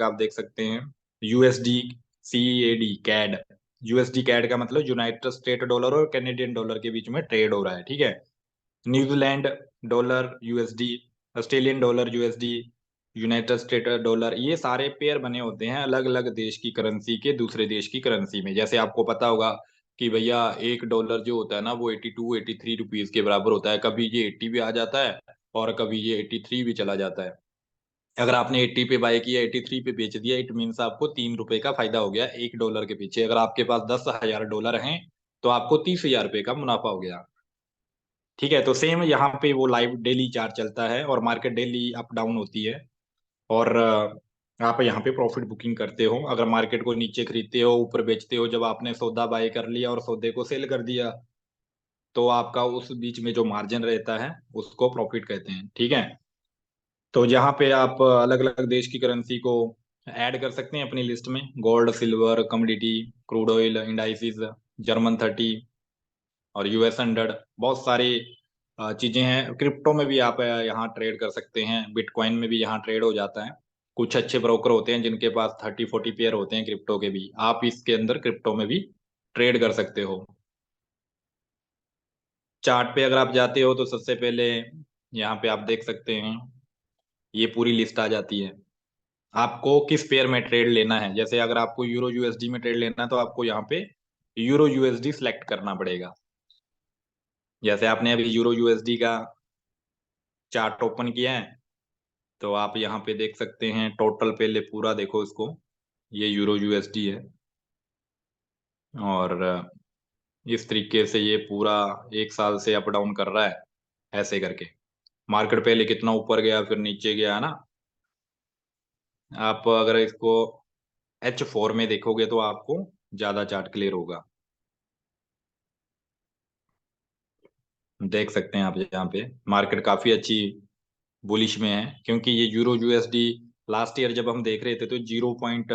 आप देख सकते हैं USD CAD CAD. USD CAD का मतलब यूनाइटेड स्टेट डॉलर और कैनेडियन डॉलर के बीच में ट्रेड हो रहा है, ठीक है। New Zealand dollar USD, Australian dollar USD, United State dollar, ये सारे पेयर बने होते हैं अलग अलग देश की करेंसी के दूसरे देश की करेंसी में। जैसे आपको पता होगा कि भैया एक डॉलर जो होता है ना वो 82-83 रुपीज के बराबर होता है। कभी ये 80 भी आ जाता है और कभी ये 83 भी चला जाता है। अगर आपने 80 पे बाय किया 83 पे बेच दिया, इट मीन्स आपको 3 रुपए का फायदा हो गया एक डॉलर के पीछे। अगर आपके पास 10,000 डॉलर हैं तो आपको 30,000 रुपए का मुनाफा हो गया, ठीक है। तो सेम यहाँ पे वो लाइव डेली चार्ट चलता है और मार्केट डेली अप डाउन होती है। और आप यहाँ पे प्रॉफिट बुकिंग करते हो। अगर मार्केट को नीचे खरीदते हो ऊपर बेचते हो, जब आपने सौदा बाय कर लिया और सौदे को सेल कर दिया तो आपका उस बीच में जो मार्जिन रहता है उसको प्रॉफिट कहते हैं, ठीक है। तो यहाँ पे आप अलग अलग देश की करेंसी को ऐड कर सकते हैं अपनी लिस्ट में। Gold, silver, commodity, crude oil indices, German 30 और US 100, बहुत सारी चीजें हैं। क्रिप्टो में भी आप यहाँ ट्रेड कर सकते हैं, बिटकॉइन में भी यहाँ ट्रेड हो जाता है। कुछ अच्छे ब्रोकर होते हैं जिनके पास 30-40 पेयर होते हैं क्रिप्टो के भी, आप इसके अंदर क्रिप्टो में भी ट्रेड कर सकते हो। चार्ट पे अगर आप जाते हो तो सबसे पहले यहाँ पे आप देख सकते हैं ये पूरी लिस्ट आ जाती है। आपको किस पेयर में ट्रेड लेना है, जैसे अगर आपको यूरो यूएसडी में ट्रेड लेना है तो आपको यहाँ पे यूरो यूएसडी सिलेक्ट करना पड़ेगा। जैसे आपने अभी यूरो यूएसडी का चार्ट ओपन किया है तो आप यहाँ पे देख सकते हैं टोटल, पहले पूरा देखो इसको, ये यूरो यूएसडी है। और इस तरीके से ये पूरा एक साल से अप डाउन कर रहा है ऐसे करके। मार्केट पहले कितना ऊपर गया फिर नीचे गया है ना। आप अगर इसको H4 में देखोगे तो आपको ज्यादा चार्ट क्लियर होगा। देख सकते हैं आप यहाँ पे मार्केट काफी अच्छी बुलिश में है, क्योंकि ये यूरो यूएसडी लास्ट ईयर जब हम देख रहे थे तो 0 पॉइंट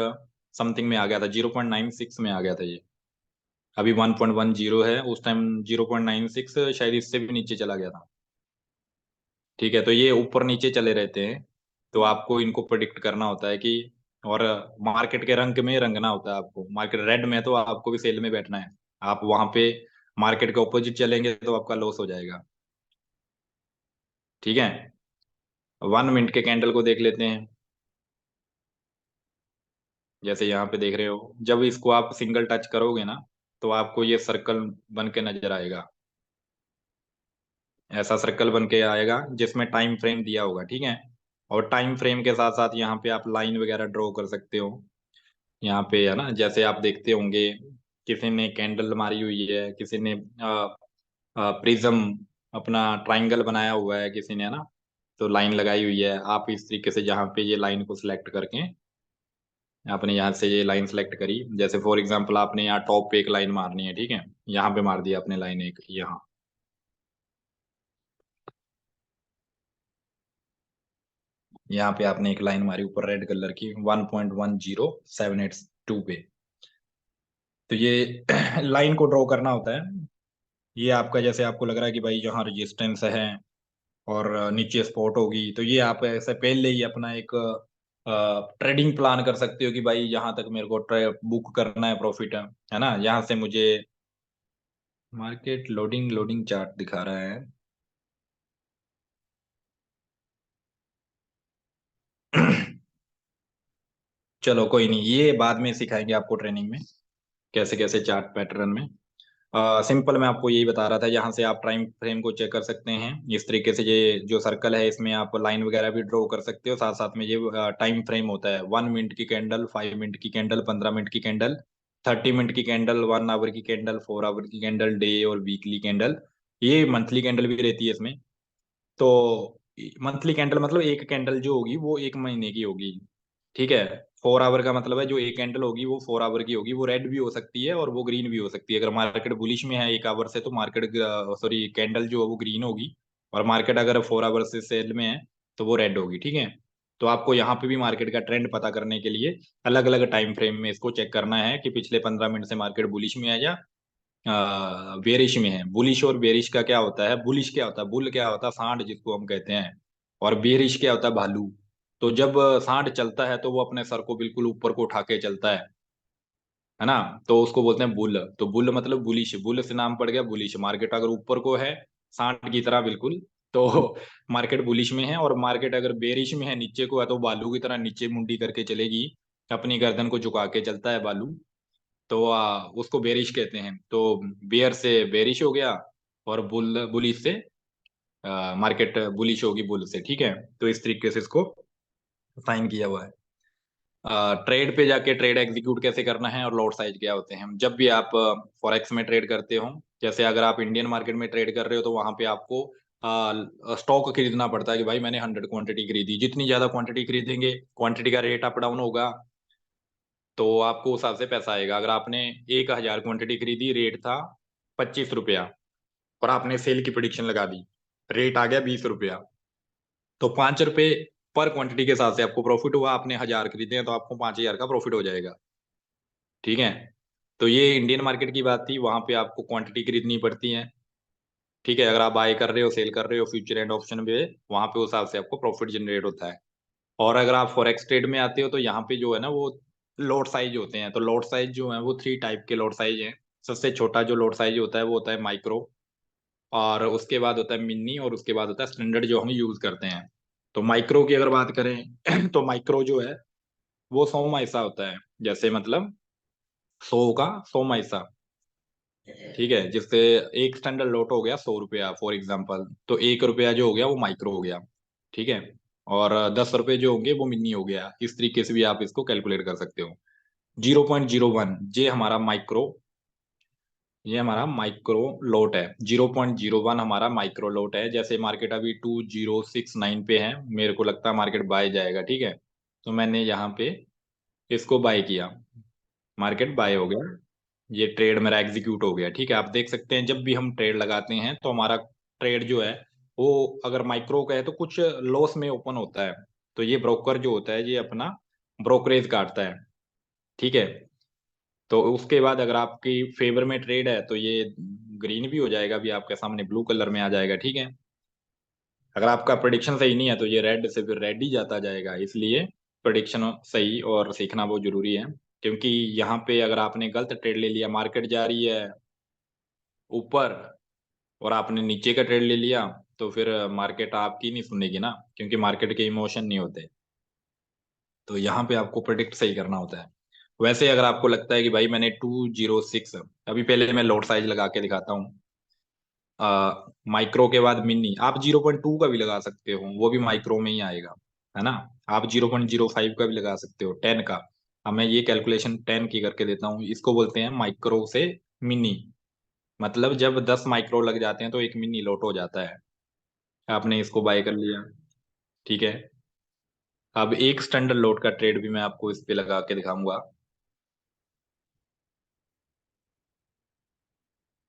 समथिंग में आ गया था, 0.96 में आ गया था ये। अभी 1.10 है, उस टाइम 0.96 शायद इससे भी नीचे चला गया था, ठीक है। तो ये ऊपर नीचे चले रहते हैं, तो आपको इनको प्रिडिक्ट करना होता है कि, और मार्केट के रंग में रंगना होता है आपको। मार्केट रेड में है तो आपको भी सेल में बैठना है। आप वहां पे मार्केट के ऑपोजिट चलेंगे तो आपका लॉस हो जाएगा, ठीक है। 1 मिनट के कैंडल को देख लेते हैं। जैसे यहाँ पे देख रहे हो जब इसको आप सिंगल टच करोगे ना तो आपको ये सर्कल बन के नजर आएगा। ऐसा सर्कल बन के आएगा जिसमें टाइम फ्रेम दिया होगा, ठीक है। और टाइम फ्रेम के साथ साथ यहाँ पे आप लाइन वगैरह ड्रॉ कर सकते हो। यहाँ पे है ना, जैसे आप देखते होंगे किसी ने कैंडल मारी हुई है, किसी ने प्रिज्म अपना ट्राइंगल बनाया हुआ है, किसी ने है ना तो लाइन लगाई हुई है। आप इस तरीके से जहाँ पे ये लाइन को सिलेक्ट करके आपने यहाँ से ये लाइन सेलेक्ट करी, जैसे फॉर एग्जांपल आपने यहाँ टॉप पे एक लाइन मारनी है, ठीक है। यहाँ पे मार दिया आपने लाइन एक, यहाँ यहाँ पे आपने एक लाइन मारी ऊपर रेड कलर की 1.10782 पे। तो ये लाइन को ड्रॉ करना होता है। ये आपका जैसे आपको लग रहा है कि भाई यहाँ रेजिस्टेंस है और नीचे स्पॉट होगी, तो ये आप ऐसे पहले ही अपना एक ट्रेडिंग प्लान कर सकते हो कि भाई यहाँ तक मेरे को बुक करना है प्रॉफिट है ना। यहाँ से मुझे मार्केट लोडिंग लोडिंग चार्ट दिखा रहा है। चलो कोई नहीं, ये बाद में सिखाएंगे आपको ट्रेनिंग में कैसे कैसे चार्ट पैटर्न में। सिंपल मैं आपको यही बता रहा था, यहाँ से आप टाइम फ्रेम को चेक कर सकते हैं। इस तरीके से ये जो सर्कल है इसमें आप लाइन वगैरह भी ड्रॉ कर सकते हो। साथ साथ में ये टाइम फ्रेम होता है, 1 मिनट की कैंडल, 5 मिनट की कैंडल, 15 मिनट की कैंडल, 30 मिनट की कैंडल, 1 आवर की कैंडल, 4 आवर की कैंडल, डे और वीकली कैंडल। ये मंथली कैंडल भी रहती है इसमें। तो मंथली कैंडल मतलब एक कैंडल जो होगी वो एक महीने की होगी, ठीक है। 4 आवर का मतलब है जो एक कैंडल होगी वो 4 आवर की होगी, वो रेड भी हो सकती है और वो ग्रीन भी हो सकती है। अगर मार्केट बुलिश में है 1 आवर से तो मार्केट, सॉरी, कैंडल जो है वो ग्रीन होगी। और मार्केट अगर 4 आवर से सेल में है तो वो रेड होगी, ठीक है। तो आपको यहाँ पे भी मार्केट का ट्रेंड पता करने के लिए अलग अलग टाइम फ्रेम में इसको चेक करना है कि पिछले 15 मिनट से मार्केट बुलिश में है या बेरिश में है। बुलिश और बेरिश का क्या होता है, बुलिश क्या होता है, बुल क्या होता है, सांड जिसको हम कहते हैं, और बेरिश क्या होता है, भालू। तो जब सांड चलता है तो वो अपने सर को बिल्कुल ऊपर को उठा के चलता है ना। तो उसको बोलते हैं बुल। तो बुल मतलब बुलिश, बुल से नाम पड़ गया बुलिश। मार्केट अगर ऊपर को है सांड की तरह बिल्कुल, तो मार्केट बुलिश में है। और मार्केट अगर बेरिश में है, नीचे को है, तो बालू की तरह नीचे मुंडी करके चलेगी, अपनी गर्दन को झुका के चलता है बालू। तो उसको बेरिश कहते हैं। तो बेयर से बेरिश हो गया, और बुल बुलिश से मार्केट बुलिश होगी बुल से। ठीक है, तो इस तरीके से इसको साइन किया हुआ है। ट्रेड पे जाके ट्रेड एग्जीक्यूट कैसे करना है और लॉट साइज क्या होते हैं। जब भी आप फॉरेक्स में ट्रेड करते हो, जैसे अगर आप इंडियन मार्केट में ट्रेड कर रहे हो, तो वहां पे आपको स्टॉक खरीदना पड़ता है कि भाई मैंने 100 क्वांटिटी खरीदी। जितनी ज्यादा क्वांटिटी खरीदेंगे, क्वांटिटी का रेट अप डाउन होगा, तो आपको उस हिसाब से पैसा आएगा। अगर आपने 1000 क्वांटिटी खरीदी, रेट था 25 रुपया, और आपने सेल की प्रिडिक्शन लगा दी, रेट आ गया 20 रुपया, तो 5 रुपए पर क्वांटिटी के हिसाब से आपको प्रॉफिट हुआ। आपने 1000 खरीदे हैं तो आपको 5000 का प्रॉफिट हो जाएगा। ठीक है, तो ये इंडियन मार्केट की बात थी। वहां पे आपको क्वांटिटी खरीदनी पड़ती है। ठीक है, अगर आप बाय कर रहे हो, सेल कर रहे हो फ्यूचर एंड ऑप्शन पे, वहां पे उस हिसाब से आपको प्रॉफिट जनरेट होता है। और अगर आप फॉरेक्स ट्रेड में आते हो, तो यहाँ पे जो है ना वो लॉट साइज होते हैं। तो लॉट साइज जो है वो 3 टाइप के लॉट साइज हैं। सबसे छोटा जो लॉट साइज होता है वो होता है माइक्रो, और उसके बाद होता है मिनी, और उसके बाद होता है स्टैंडर्ड जो हम यूज करते हैं। तो माइक्रो की अगर बात करें तो माइक्रो जो है वो 100 हिस्सा होता है। जैसे मतलब 100 का 100 हिस्सा। ठीक है, जिससे एक स्टैंडर्ड लॉट हो गया 100 रुपया फॉर एग्जाम्पल, तो 1 रुपया जो हो गया वो माइक्रो हो गया। ठीक है, और 10 रुपए जो होंगे वो मिनी हो गया। इस तरीके से भी आप इसको कैलकुलेट कर सकते हो। 0.01 ये हमारा माइक्रो लोट है। 0.01 हमारा माइक्रो लोट है। जैसे मार्केट अभी 2069 पे है, मेरे को लगता है मार्केट बाय जाएगा। ठीक है, तो मैंने यहाँ पे इसको बाय किया, मार्केट बाय हो गया, ये ट्रेड मेरा एग्जीक्यूट हो गया। ठीक है, आप देख सकते हैं जब भी हम ट्रेड लगाते हैं तो हमारा ट्रेड जो है वो अगर माइक्रो का है तो कुछ लॉस में ओपन होता है। तो ये ब्रोकर जो होता है ये अपना ब्रोकरेज काटता है। ठीक है, तो उसके बाद अगर आपकी फेवर में ट्रेड है तो ये ग्रीन भी हो जाएगा, भी आपके सामने ब्लू कलर में आ जाएगा। ठीक है, अगर आपका प्रेडिक्शन सही नहीं है तो ये रेड से फिर रेड ही जाता जाएगा। इसलिए प्रेडिक्शन सही और सीखना बहुत जरूरी है। क्योंकि यहाँ पे अगर आपने गलत ट्रेड ले लिया, मार्केट जा रही है ऊपर और आपने नीचे का ट्रेड ले लिया, तो फिर मार्केट आपकी नहीं सुनेगी ना, क्योंकि मार्केट के इमोशन नहीं होते। तो यहाँ पे आपको प्रेडिक्ट सही करना होता है। वैसे अगर आपको लगता है कि भाई मैंने 206, अभी पहले मैं लॉट साइज लगा के दिखाता हूँ। माइक्रो के बाद मिनी, आप 0.2 का भी लगा सकते हो, वो भी माइक्रो में ही आएगा, है ना। आप 0.05 का भी लगा सकते हो, 10 का। अब मैं ये कैलकुलेशन 10 की करके देता हूँ। इसको बोलते हैं माइक्रो से मिनी। मतलब जब 10 माइक्रो लग जाते हैं तो एक मिनी लॉट हो जाता है। आपने इसको बाय कर लिया। ठीक है, अब एक स्टैंडर्ड लॉट का ट्रेड भी मैं आपको इस पे लगा के दिखाऊंगा।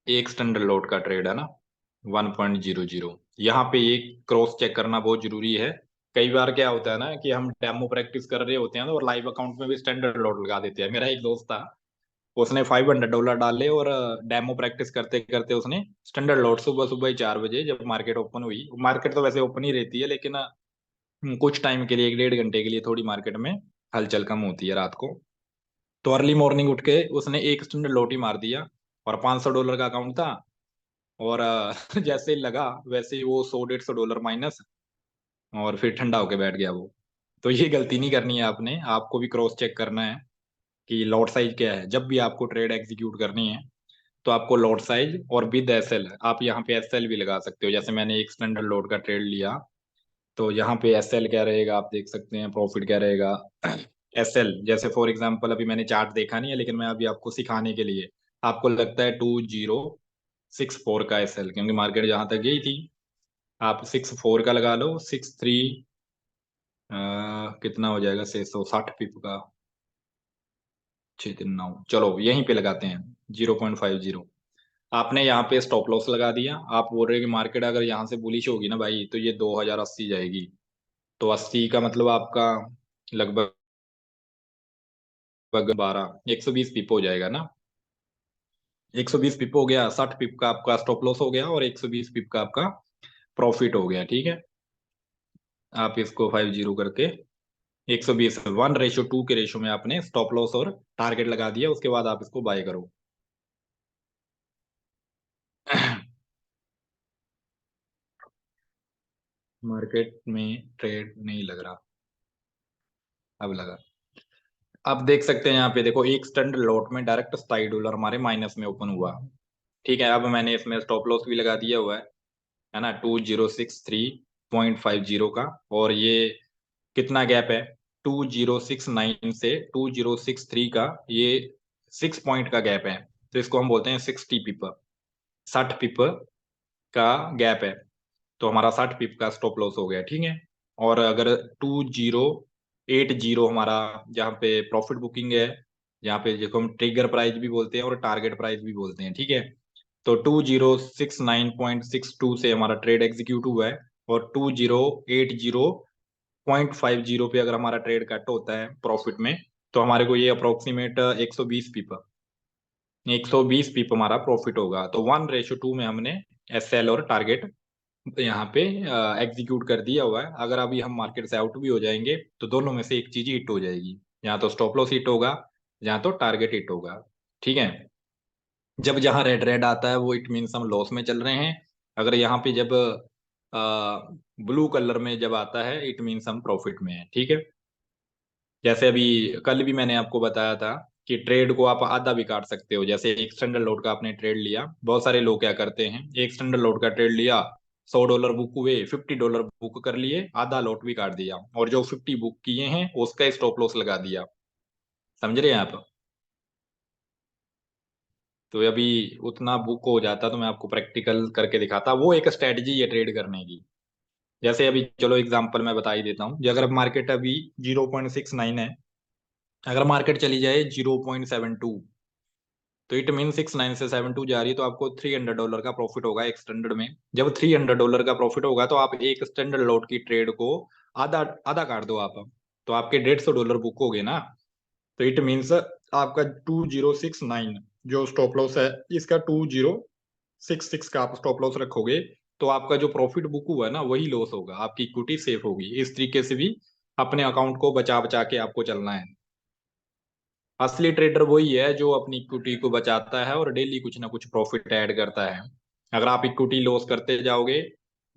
एक स्टैंडर्ड लॉट का ट्रेड है ना 1.00। यहाँ पे एक क्रॉस चेक करना बहुत जरूरी है। कई बार क्या होता है ना कि हम डेमो प्रैक्टिस कर रहे होते हैं और लाइव अकाउंट में भी स्टैंडर्ड लॉट लगा देते हैं। मेरा एक दोस्त था, उसने $500 डाले, और डेमो प्रैक्टिस करते करते उसने स्टैंडर्ड लॉट सुबह सुबह ही 4 बजे जब मार्केट ओपन हुई, मार्केट तो वैसे ओपन ही रहती है, लेकिन कुछ टाइम के लिए 1-1.5 घंटे के लिए थोड़ी मार्केट में हलचल कम होती है रात को, तो अर्ली मॉर्निंग उठ के उसने एक स्टैंडर्ड लॉट ही मार दिया। और $500 का अकाउंट था, और जैसे ही लगा वैसे ही वो 100-150 डॉलर माइनस, और फिर ठंडा होके बैठ गया वो। तो ये गलती नहीं करनी है आपने, आपको भी क्रॉस चेक करना है कि लॉट साइज क्या है। जब भी आपको ट्रेड एग्जीक्यूट करनी है तो आपको लॉट साइज और विद एसएल, आप यहाँ पे एसएल भी लगा सकते हो। जैसे मैंने एक स्टैंडर्ड लॉट का ट्रेड लिया, तो यहाँ पे एसएल क्या रहेगा आप देख सकते हैं, प्रॉफिट क्या रहेगा। एसएल जैसे फॉर एग्जांपल अभी मैंने चार्ट देखा नहीं है, लेकिन मैं अभी आपको सिखाने के लिए, आपको लगता है 2064 का एसएल, क्योंकि मार्केट जहां तक गई थी। आप 64 का लगा लो, 63 कितना हो जाएगा, 660 पिप का, 639, चलो यहीं पे लगाते हैं 0.50। आपने यहाँ पे स्टॉप लॉस लगा दिया। आप बोल रहे हैं कि मार्केट अगर यहाँ से बुलिश होगी ना भाई, तो ये 2080 जाएगी। तो 80 का मतलब आपका लगभग 120 पिप हो जाएगा ना। 120 पिप हो गया, 60 पिप का आपका स्टॉप लॉस हो गया, और 120 पिप का आपका प्रॉफिट हो गया। ठीक है, आप इसको 50 करके 120 1:2 के रेशो में आपने स्टॉप लॉस और टारगेट लगा दिया, उसके बाद आप इसको बाय करो। मार्केट में ट्रेड नहीं लग रहा, अब लगा। आप देख सकते हैं यहाँ पे देखो, एक स्टैंडर्ड लॉट में डायरेक्ट $27 हमारे माइनस में ओपन हुआ। ठीक है, अब मैंने इसमें स्टॉप लॉस भी लगा दिया हुआ है ना, 2063.50 का। और ये कितना गैप है, 2069 से 2063 का, ये 6 पॉइंट का गैप है। तो इसको हम बोलते हैं 60 पिप, 60 पिप का गैप है। तो हमारा 60 पिप का स्टॉप लॉस हो गया, ठीक है। और अगर 2080 हमारा जहाँ पे प्रॉफिट बुकिंग है, जहाँ पे जिसको हम ट्रिगर प्राइस भी बोलते हैं और टारगेट प्राइस भी बोलते हैं, ठीक है। तो 2069.62 से हमारा ट्रेड एग्जीक्यूट हुआ है, और 2080.50 पे अगर हमारा ट्रेड कट होता है प्रॉफिट में, तो हमारे को ये अप्रोक्सीमेट 120 पिप हमारा प्रॉफिट होगा। तो 1:2 में हमने SL और टारगेट यहाँ पे एग्जीक्यूट कर दिया हुआ है। अगर अभी हम मार्केट से आउट भी हो जाएंगे तो दोनों में से एक चीज हिट हो जाएगी, या तो स्टॉप लॉस हिट होगा, या तो टारगेट हिट होगा, ठीक है। जब जहाँ रेड रेड आता है वो इट मीन्स हम लॉस में चल रहे हैं। अगर यहाँ पे जब ब्लू कलर में जब आता है इट मीन्स हम प्रॉफिट में है, ठीक है। जैसे अभी कल भी मैंने आपको बताया था कि ट्रेड को आप आधा भी काट सकते हो। जैसे एक स्टैंडर्ड लोड का आपने ट्रेड लिया, बहुत सारे लोग क्या करते हैं, एक स्टैंडर्ड लोड का ट्रेड लिया, $100 बुक हुए, $50 बुक कर लिए, आधा लॉट भी काट दिया, और जो 50 बुक किए हैं उसका स्टॉप लॉस लगा दिया। समझ रहे हैं आप। तो अभी उतना बुक हो जाता तो मैं आपको प्रैक्टिकल करके दिखाता, वो एक स्ट्रेटजी है ट्रेड करने की। जैसे अभी चलो एग्जांपल मैं बता ही देता हूँ, जो अगर मार्केट अभी 0.69 है, अगर मार्केट चली जाए 0.72, तो इट मीन 69 से 72 जा रही है, तो आपको $300 का प्रॉफिट होगा एक स्टैंडर्ड में। जब $300 का प्रॉफिट होगा तो आप एक स्टैंडर्ड लॉट की ट्रेड को आधा आधा काट दो आप, तो आपके $150 बुक हो गए ना। तो इट मीन्स आपका 2069 जो स्टॉप लॉस है, इसका 2066 का आप स्टॉप लॉस रखोगे, तो आपका जो प्रॉफिट बुक हुआ है ना वही लॉस होगा, आपकी इक्विटी सेफ होगी। इस तरीके से भी अपने अकाउंट को बचा बचा के आपको चलना है। असली ट्रेडर वही है जो अपनी इक्विटी को बचाता है और डेली कुछ ना कुछ प्रॉफिट ऐड करता है। अगर आप इक्विटी लॉस करते जाओगे,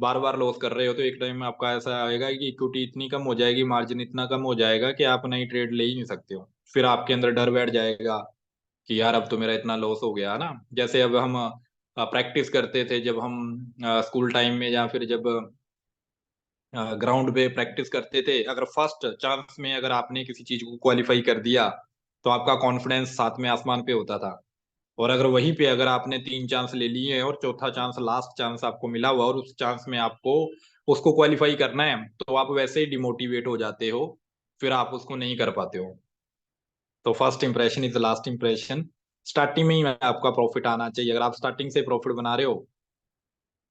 बार बार लॉस कर रहे हो, तो एक टाइम में आपका ऐसा आएगा कि इक्विटी इतनी कम हो जाएगी, मार्जिन इतना कम हो जाएगा कि आप नई ट्रेड ले ही नहीं सकते हो। फिर आपके अंदर डर बैठ जाएगा कि यार अब तो मेरा इतना लॉस हो गया ना। जैसे अब हम प्रैक्टिस करते थे जब हम स्कूल टाइम में, या फिर जब ग्राउंड पे प्रैक्टिस करते थे, अगर फर्स्ट चांस में अगर आपने किसी चीज को क्वालिफाई कर दिया, तो आपका कॉन्फिडेंस साथ में आसमान पे होता था। और अगर वहीं पे अगर आपने 3 चांस ले लिए हैं और चौथा चांस लास्ट चांस आपको मिला हुआ, और उस चांस में आपको उसको क्वालिफाई करना है, तो आप वैसे ही डिमोटिवेट हो जाते हो, फिर आप उसको नहीं कर पाते हो। तो first impression is last impression. Starting में ही आपका प्रॉफिट आना चाहिए। अगर आप स्टार्टिंग से प्रॉफिट बना रहे हो,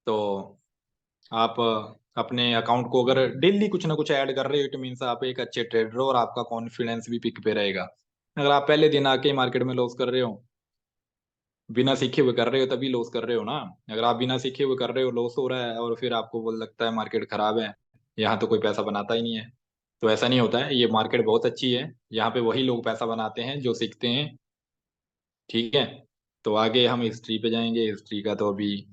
तो आप अपने अकाउंट को अगर डेली कुछ ना कुछ ऐड कर रहे हो, इट मीन्स आप एक अच्छे ट्रेडर हो और आपका कॉन्फिडेंस भी पिक पे रहेगा। अगर आप पहले दिन आके मार्केट में लॉस कर रहे हो, बिना सीखे हुए कर रहे हो, तभी लॉस कर रहे हो ना। अगर आप बिना सीखे हुए कर रहे हो, लॉस हो रहा है, और फिर आपको बोल लगता है मार्केट खराब है, यहाँ तो कोई पैसा बनाता ही नहीं है। तो ऐसा नहीं होता है, ये मार्केट बहुत अच्छी है, यहाँ पे वही लोग पैसा बनाते हैं जो सीखते हैं, ठीक है। तो आगे हम हिस्ट्री पे जाएंगे। हिस्ट्री का तो अभी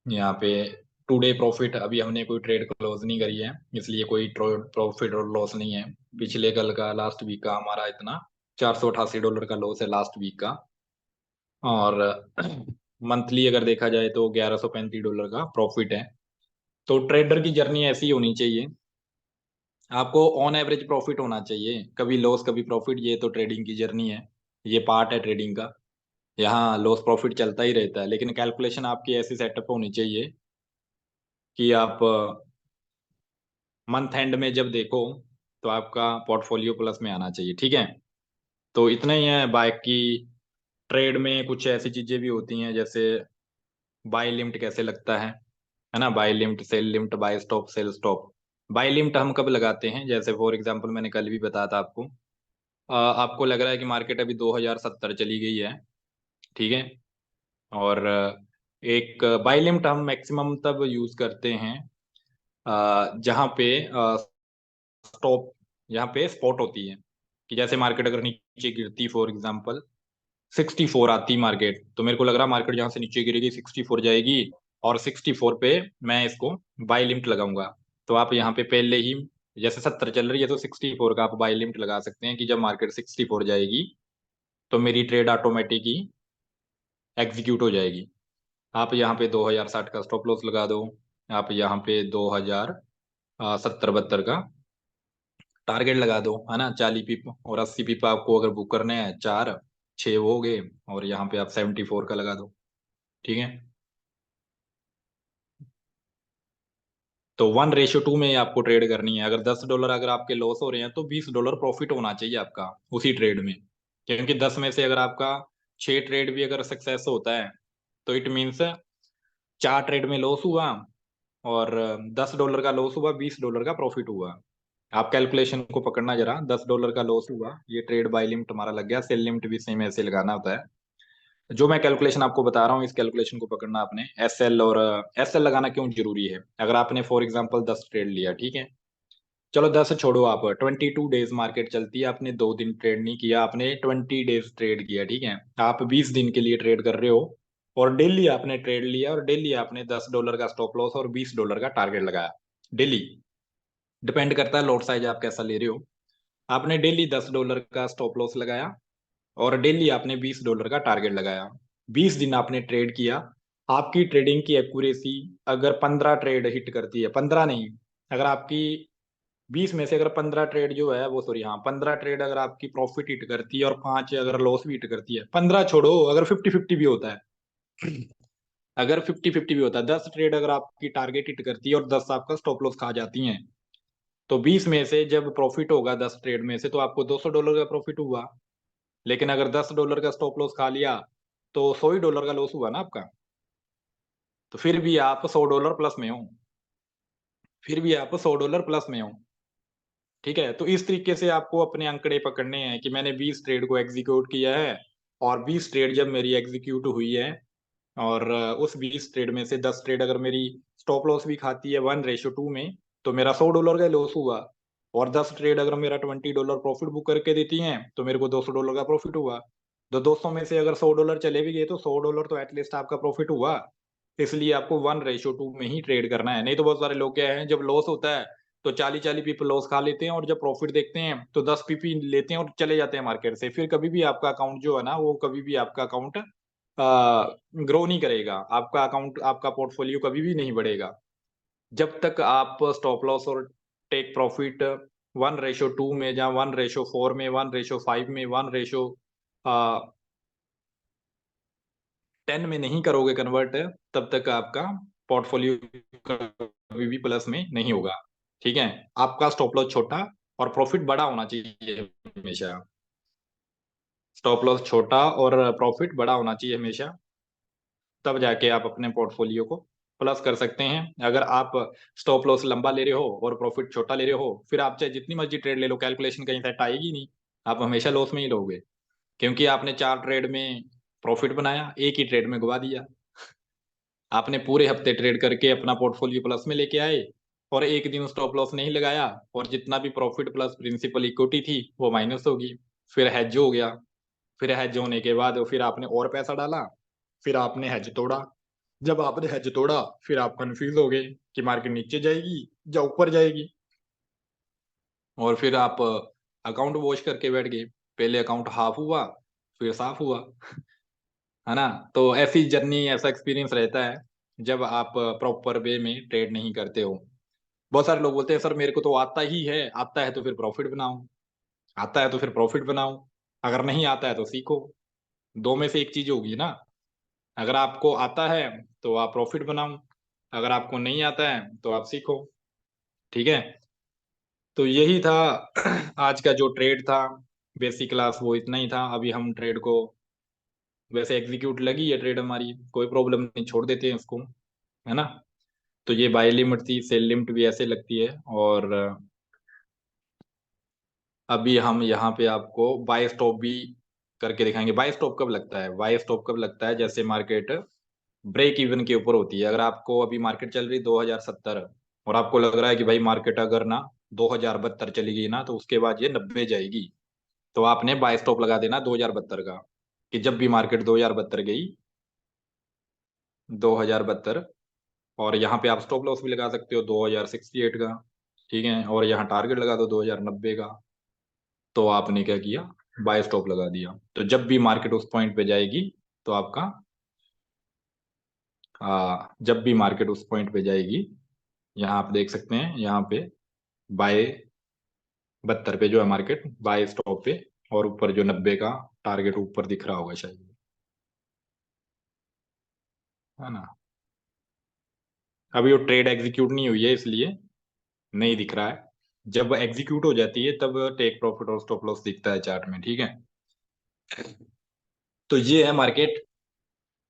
यहाँ पे टुडे प्रॉफिट, अभी हमने कोई ट्रेड क्लोज नहीं करी है, इसलिए कोई प्रॉफिट और लॉस नहीं है। पिछले कल का, लास्ट वीक का हमारा इतना $488 का लॉस है लास्ट वीक का। और मंथली अगर देखा जाए तो $1135 का प्रॉफिट है। तो ट्रेडर की जर्नी ऐसी होनी चाहिए, आपको ऑन एवरेज प्रॉफिट होना चाहिए, कभी लॉस कभी प्रॉफिट। ये तो ट्रेडिंग की जर्नी है, ये पार्ट है ट्रेडिंग का। यहाँ लॉस प्रॉफिट चलता ही रहता है, लेकिन कैलकुलेशन आपकी ऐसी सेटअप होनी चाहिए कि आप मंथ एंड में जब देखो तो आपका पोर्टफोलियो प्लस में आना चाहिए, ठीक है। तो इतना ही है। बाकी ट्रेड में कुछ ऐसी चीजें भी होती हैं, जैसे बाय लिमिट कैसे लगता है ना, buy limit, sell limit, buy stop, sell stop. Buy limit हम कब लगाते हैं, जैसे फॉर एग्जांपल मैंने कल भी बताया था आपको, आपको लग रहा है कि मार्केट अभी 2070 चली गई है, ठीक है। और एक बाय लिमिट हम मैक्सिमम तब यूज करते हैं जहाँ पे स्टॉप यहाँ पे स्पॉट होती है कि जैसे मार्केट अगर नीचे गिरती, फॉर एग्जाम्पल 64 आती मार्केट, तो मेरे को लग रहा मार्केट जहां से नीचे गिरेगी 64 जाएगी, और 64 पे मैं इसको बाय लिमिट लगाऊंगा। तो आप यहाँ पे पहले ही, जैसे 70 चल रही है तो 64 का आप बाय लिमिट लगा सकते हैं कि जब मार्केट 64 जाएगी तो मेरी ट्रेड ऑटोमेटिक ही एग्जीक्यूट हो जाएगी। आप यहाँ पे 2060 का स्टॉप लॉस लगा दो, आप यहाँ पे 2070-72 का टारगेट लगा दो, है ना। 40 पिप और 80 पिप आपको अगर बुक करने हैं, 4-6 हो गए, और यहाँ पे आप 74 का लगा दो, ठीक है। तो 1:2 में आपको ट्रेड करनी है। अगर $10 अगर आपके लॉस हो रहे हैं तो $20 प्रॉफिट होना चाहिए आपका उसी ट्रेड में, क्योंकि 10 में से अगर आपका 6 ट्रेड भी अगर सक्सेस होता है तो इट मीन्स 4 ट्रेड में लॉस हुआ, और $10 का लॉस हुआ, $20 का प्रॉफिट हुआ। आप कैलकुलेशन को पकड़ना जरा, $10 का लॉस हुआ, ये ट्रेड बाय लिमिट हमारा लग गया, सेल लिमिट भी सेम ऐसे लगाना होता है। जो मैं कैलकुलेशन आपको बता रहा हूँ, इस कैलकुलेशन को पकड़ना आपने। एस एल, और एस एल लगाना क्यों जरूरी है? अगर आपने फॉर एग्जाम्पल 10 ट्रेड लिया, ठीक है, चलो 10 छोड़ो, आप 22 डेज मार्केट चलती है, आपने 2 दिन ट्रेड नहीं किया, आपने 20 डेज ट्रेड किया, ठीक है, आप 20 दिन के लिए ट्रेड कर रहे हो, और डेली आपने ट्रेड लिया, और डेली आपने $10 का स्टॉप लॉस और $20 का टारगेट लगाया डेली। डिपेंड करता है लॉट साइज आप कैसा ले रहे हो। आपने डेली $10 का स्टॉप लॉस लगाया, और डेली आपने $20 का टारगेट लगाया, 20 दिन आपने ट्रेड किया। आपकी ट्रेडिंग की एक्यूरेसी अगर 15 ट्रेड हिट करती है, 15 नहीं, अगर आपकी 20 में से अगर 15 ट्रेड जो है वो, सॉरी हाँ, 15 ट्रेड अगर आपकी प्रॉफिट हिट करती है और 5 अगर लॉस भी हिट करती है, 15 छोड़ो, अगर 50-50 भी होता है अगर 50-50 भी होता है, 10 ट्रेड अगर आपकी टारगेट हिट करती है और 10 आपका स्टॉप लॉस खा जाती हैं, तो 20 में से जब प्रॉफिट होगा 10 ट्रेड में से, तो आपको $200 का प्रॉफिट हुआ। लेकिन अगर $10 का स्टॉप लॉस खा लिया तो $100 का लॉस हुआ ना आपका। तो फिर भी आप $100 प्लस में हो, फिर भी आप $100 प्लस में हो, ठीक है। तो इस तरीके से आपको अपने आंकड़े पकड़ने हैं कि मैंने 20 ट्रेड को एग्जीक्यूट किया है, और 20 ट्रेड जब मेरी एग्जीक्यूट हुई है, और उस 20 ट्रेड में से 10 ट्रेड अगर मेरी स्टॉप लॉस भी खाती है 1:2 में, तो मेरा $100 का लॉस हुआ। और 10 ट्रेड अगर मेरा $20 प्रॉफिट बुक करके देती हैं तो मेरे को $200 का प्रॉफिट हुआ। तो 200 में से अगर $100 चले भी गए तो $100 तो एटलीस्ट आपका प्रॉफिट हुआ। इसलिए आपको 1:2 में ही ट्रेड करना है। नहीं तो बहुत सारे लोग क्या है, जब लॉस होता है तो 40-40 पिप लॉस खा लेते हैं, और जब प्रॉफिट देखते हैं तो 10 पिप ही लेते हैं और चले जाते हैं मार्केट से। फिर कभी भी आपका अकाउंट जो है ना, वो कभी भी आपका अकाउंट ग्रो नहीं करेगा, आपका अकाउंट, आपका पोर्टफोलियो कभी भी नहीं बढ़ेगा जब तक आप स्टॉप लॉस और टेक प्रॉफिट 1:2 में, या 1:4 में, 1:5 में, 1:10 में नहीं करोगे कन्वर्ट, तब तक आपका पोर्टफोलियो कभी भी प्लस में नहीं होगा, ठीक है। आपका स्टॉप लॉस छोटा और प्रॉफिट बड़ा होना चाहिए हमेशा। स्टॉप लॉस छोटा और प्रॉफिट बड़ा होना चाहिए हमेशा, तब जाके आप अपने पोर्टफोलियो को प्लस कर सकते हैं। अगर आप स्टॉप लॉस लंबा ले रहे हो और प्रॉफिट छोटा ले रहे हो, फिर आप चाहे जितनी मर्जी ट्रेड ले लो, कैलकुलेशन कहीं सेट आएगी नहीं, आप हमेशा लॉस में ही लोगे, क्योंकि आपने 4 ट्रेड में प्रॉफिट बनाया, एक ही ट्रेड में गवा दिया। आपने पूरे हफ्ते ट्रेड करके अपना पोर्टफोलियो प्लस में लेके आए, और एक दिन स्टॉप लॉस नहीं लगाया, और जितना भी प्रॉफिट प्लस प्रिंसिपल इक्विटी थी वो माइनस होगी। फिर हेज हो गया, फिर हेज होने के बाद फिर आपने और पैसा डाला, फिर आपने हेज तोड़ा। जब आपने हेज तोड़ा, फिर आप कंफ्यूज हो गए कि मार्केट नीचे जाएगी या ऊपर जाएगी, और फिर आप अकाउंट वॉश करके बैठ गए। पहले अकाउंट हाफ हुआ, फिर साफ हुआ, है ना। तो ऐसी जर्नी, ऐसा एक्सपीरियंस रहता है जब आप प्रॉपर वे में ट्रेड नहीं करते हो। बहुत सारे लोग बोलते हैं सर मेरे को तो आता ही है, आता है तो फिर प्रॉफिट बनाओ, आता है तो फिर प्रॉफिट बनाओ, अगर नहीं आता है तो सीखो। दो में से एक चीज होगी ना। अगर आपको आता है तो आप प्रॉफिट बनाओ, अगर आपको नहीं आता है तो आप सीखो, ठीक है। तो यही था आज का जो ट्रेड था, बेसिक क्लास वो इतना ही था। अभी हम ट्रेड को, वैसे एग्जीक्यूट लगी है ट्रेड हमारी, कोई प्रॉब्लम नहीं, छोड़ देते हैं उसको, है ना। तो ये बाय लिमिट थी, सेल लिमिट भी ऐसे लगती है। और अभी हम यहाँ पे आपको बाय स्टॉप भी करके दिखाएंगे। बाय स्टॉप कब लगता है? बाय स्टॉप कब लगता है? जैसे मार्केट ब्रेक इवन के ऊपर होती है। अगर आपको अभी मार्केट चल रही 2070, और आपको लग रहा है कि भाई मार्केट अगर ना 2072 चली गई ना, तो उसके बाद ये 90 जाएगी। तो आपने बाय स्टॉप लगा देना 2072 का, कि जब भी मार्केट 2072 गई, 2072, और यहाँ पे आप स्टॉप लॉस भी लगा सकते हो 2068 का, ठीक है, और यहाँ टारगेट लगा दो 2090 का। तो आपने क्या किया, बाय स्टॉप लगा दिया। तो जब भी मार्केट उस पॉइंट पे जाएगी तो आपका, जब भी मार्केट उस पॉइंट पे जाएगी, यहाँ आप देख सकते हैं, यहाँ पे बाय 72 पे जो है मार्केट बाय स्टॉप पे, और ऊपर जो 90 का टारगेट ऊपर दिख रहा होगा शायद, है ना। अभी वो ट्रेड एग्जीक्यूट नहीं हुई है इसलिए नहीं दिख रहा है। जब एग्जीक्यूट हो जाती है तब टेक प्रॉफिट और स्टॉप लॉस दिखता है चार्ट में, ठीक है। तो ये है मार्केट,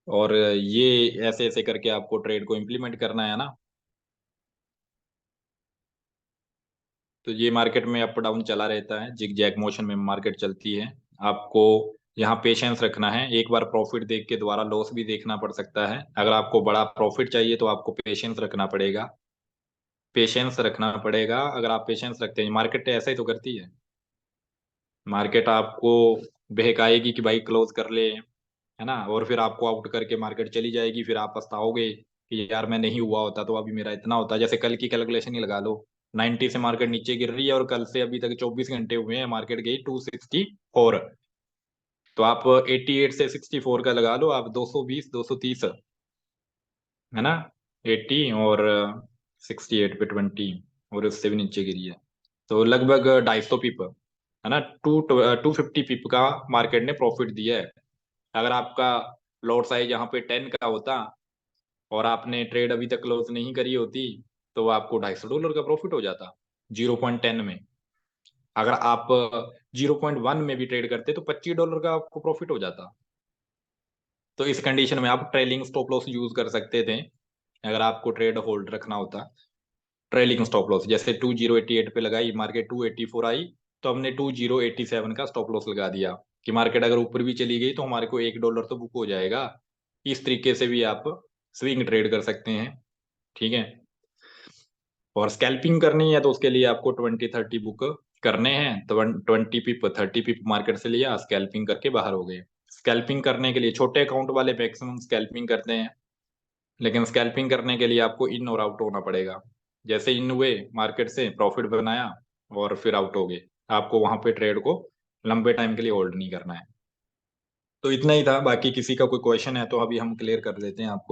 और ये ऐसे ऐसे करके आपको ट्रेड को इम्प्लीमेंट करना है ना। तो ये मार्केट में अप डाउन चला रहता है, जिग जैग मोशन में मार्केट चलती है। आपको यहाँ पेशेंस रखना है, एक बार प्रॉफिट देख के दोबारा लॉस भी देखना पड़ सकता है। अगर आपको बड़ा प्रॉफिट चाहिए तो आपको पेशेंस रखना पड़ेगा, पेशेंस रखना पड़ेगा। अगर आप पेशेंस रखते हैं, मार्केट ऐसा ही तो करती है। मार्केट आपको बहकाएगी कि भाई क्लोज कर ले, है ना, और फिर आपको आउट करके मार्केट चली जाएगी, फिर आप पछताओगे कि यार मैं नहीं हुआ होता तो अभी मेरा इतना होता। जैसे कल की कैलकुलेशन ही लगा लो, 90 से मार्केट नीचे गिर रही है, और कल से अभी तक 24 घंटे हुए हैं, मार्केट गई 264। तो आप 88 से 64 का लगा लो आप, 220 230, है ना। 80 और 68 पे 20, और उससे भी नीचे गिरी है। तो लगभग 250 पिप, है ना, 250 पिप का मार्केट ने प्रॉफिट दिया है। अगर आपका लॉट साइज यहाँ पे 10 का होता, और आपने ट्रेड अभी तक क्लोज नहीं करी होती, तो आपको $250 का प्रॉफिट हो जाता 0.10 में। अगर आप 0.1 में भी ट्रेड करते तो $25 का आपको प्रॉफिट हो जाता। तो इस कंडीशन में आप ट्रेलिंग स्टॉप लॉस यूज कर सकते थे, अगर आपको ट्रेड होल्ड रखना होता। ट्रेलिंग स्टॉप लॉस जैसे 2088 पे लगाई, मार्केट 284 आई, तो हमने 2087 का स्टॉप लॉस लगा दिया, कि मार्केट अगर ऊपर भी चली गई तो हमारे को $1 तो बुक हो जाएगा। इस तरीके से भी आप स्विंग ट्रेड कर सकते हैं, ठीक है। और स्कैल्पिंग करनी है तो उसके लिए आपको 20 30 बुक करने हैं। तो 20 पिप 30 पिप मार्केट से लिया, स्कैल्पिंग करके बाहर हो गए। स्कैल्पिंग करने के लिए छोटे अकाउंट वाले मैक्सिमम स्कैल्पिंग करते हैं, लेकिन स्कैल्पिंग करने के लिए आपको इन और आउट होना पड़ेगा। जैसे इन हुए मार्केट से, प्रॉफिट बनाया, और फिर आउट हो गए, आपको वहां पे ट्रेड को लंबे टाइम के लिए होल्ड नहीं करना है। तो इतना ही था, बाकी किसी का कोई क्वेश्चन है तो अभी हम क्लियर कर देते हैं आपको।